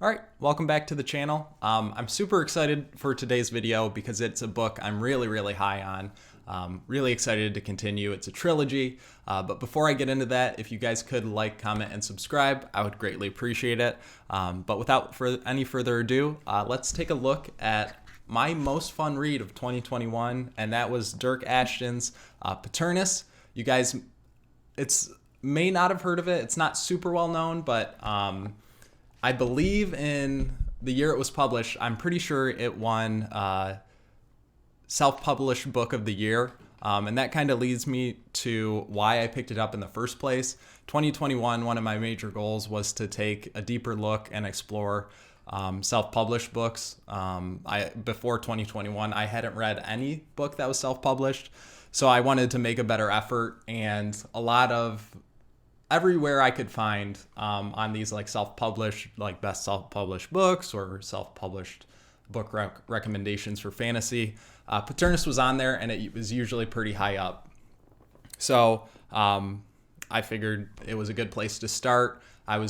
All right, welcome back to the channel. I'm super excited for today's video because it's a book I'm really high on. Really excited to continue. It's a trilogy, but before I get into that, if you guys could like, comment, and subscribe, I would greatly appreciate it. But without any further ado, let's take a look at my most fun read of 2021, and that was Dyrk Ashton's Paternus. You guys, may not have heard of it. It's not super well known, but I believe in the year it was published, I'm pretty sure it won Self-Published Book of the Year. And that kind of leads me to why I picked it up in the first place. 2021, one of my major goals was to take a deeper look and explore self-published books. Before 2021, I hadn't read any book that was self-published. So I wanted to make a better effort, and everywhere I could find on these like self-published, like best self-published books or self-published book recommendations for fantasy, Paternus was on there, and it was usually pretty high up. So I figured it was a good place to start. I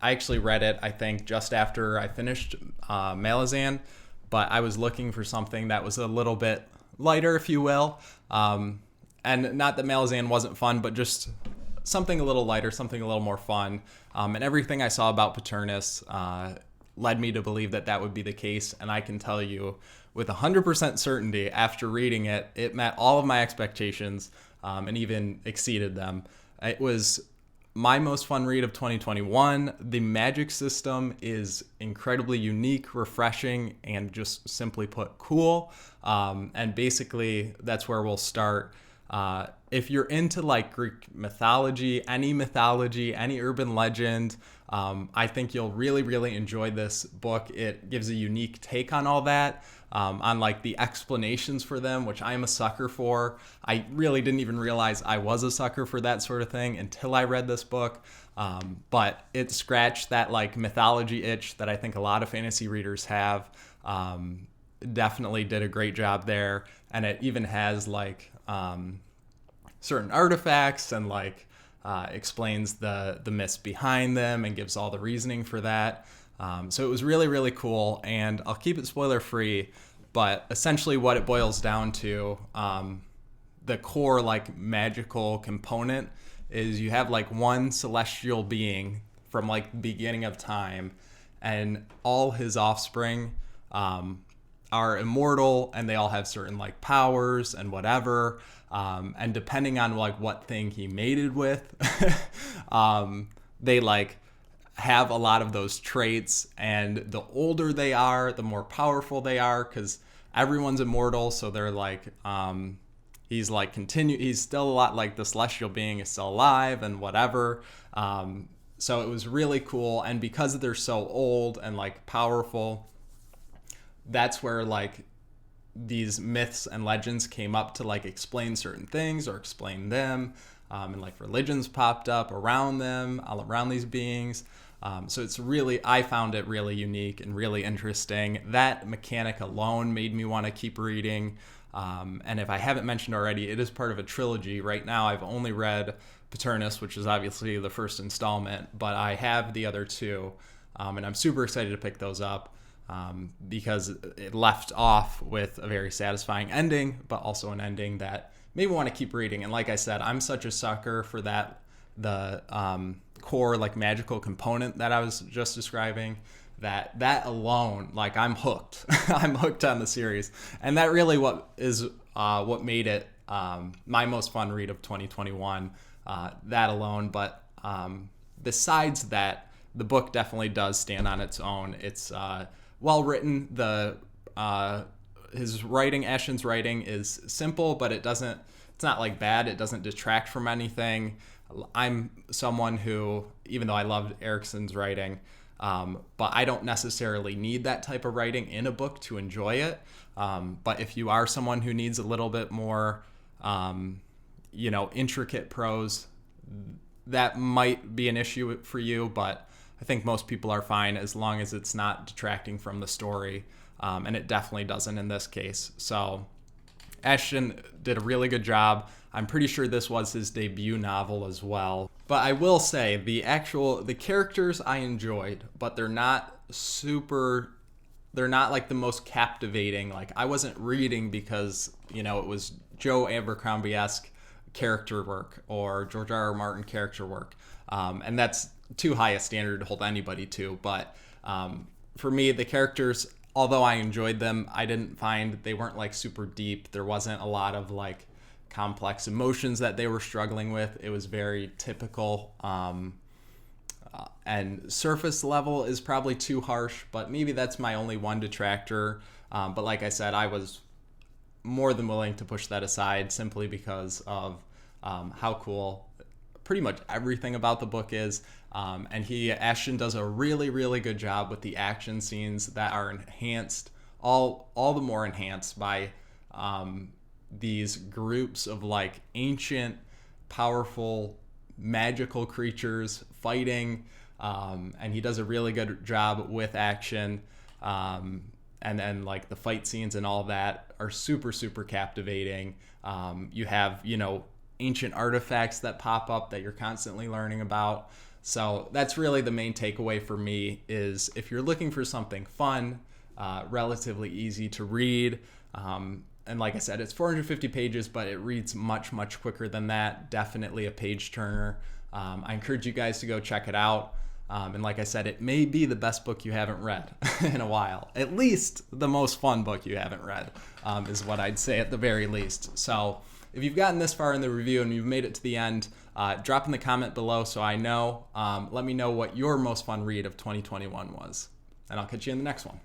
actually read it, I think, just after I finished Malazan, but I was looking for something that was a little bit lighter, if you will. And not that Malazan wasn't fun, but just something a little lighter, something a little more fun. And everything I saw about Paternus led me to believe that that would be the case. And I can tell you with 100% certainty, after reading it, it met all of my expectations and even exceeded them. It was my most fun read of 2021. The magic system is incredibly unique, refreshing, and just simply put, cool. And basically, that's where we'll start. If you're into like Greek mythology, any urban legend, I think you'll really enjoy this book. It gives a unique take on all that, on like the explanations for them, which I am a sucker for. I really didn't even realize I was a sucker for that sort of thing until I read this book. But it scratched that like mythology itch that I think a lot of fantasy readers have. Definitely did a great job there. And it even has like certain artifacts and like explains the myths behind them and gives all the reasoning for that. So it was really cool, and I'll keep it spoiler free, but essentially what it boils down to, the core like magical component is you have like one celestial being from like the beginning of time, and all his offspring are immortal, and they all have certain like powers and whatever. And depending on like what thing he mated with, they like have a lot of those traits. And the older they are, the more powerful they are, because everyone's immortal. So they're like, he's still a lot like the celestial being is still alive and whatever. So it was really cool. And because they're so old and like powerful, that's where like these myths and legends came up to like explain certain things or explain them, and like religions popped up around them, all around these beings. So I found it really unique and really interesting. That mechanic alone made me want to keep reading. And if I haven't mentioned already, it is part of a trilogy. Right now I've only read Paternus, which is obviously the first installment, but I have the other two, and I'm super excited to pick those up. Because it left off with a very satisfying ending, but also an ending that made me want to keep reading. And like I said, I'm such a sucker for the core like magical component that I was just describing, that alone, like I'm hooked. I'm hooked on the series. And that really what made it my most fun read of 2021, that alone. But besides that, the book definitely does stand on its own. It's well written. Ashton's writing is simple, but it's not like bad. It doesn't detract from anything. I'm someone who, even though I loved Erickson's writing, but I don't necessarily need that type of writing in a book to enjoy it. But if you are someone who needs a little bit more, intricate prose, that might be an issue for you, but I think most people are fine as long as it's not detracting from the story, and it definitely doesn't in this case. So Ashton did a really good job. I'm pretty sure this was his debut novel as well. But I will say the characters I enjoyed, but they're not like the most captivating. Like, I wasn't reading because, it was Joe Abercrombie-esque character work or George R.R. Martin character work. And that's too high a standard to hold anybody to. But for me, the characters, although I enjoyed them, I didn't find they weren't like super deep. There wasn't a lot of like complex emotions that they were struggling with. It was very typical. And surface level is probably too harsh, but maybe that's my only one detractor. But like I said, I was more than willing to push that aside simply because of how cool pretty much everything about the book is. And Ashton does a really, really good job with the action scenes that are enhanced, all the more enhanced by these groups of like ancient, powerful, magical creatures fighting. And he does a really good job with action. And then like the fight scenes and all that are super, super captivating. You have, ancient artifacts that pop up that you're constantly learning about. So that's really the main takeaway for me, is if you're looking for something fun, relatively easy to read, and like I said, it's 450 pages, but it reads much, much quicker than that. Definitely a page turner. I encourage you guys to go check it out. And like I said, it may be the best book you haven't read in a while. At least the most fun book you haven't read, is what I'd say at the very least. So if you've gotten this far in the review and you've made it to the end, drop in the comment below so I know. Let me know what your most fun read of 2021 was. And I'll catch you in the next one.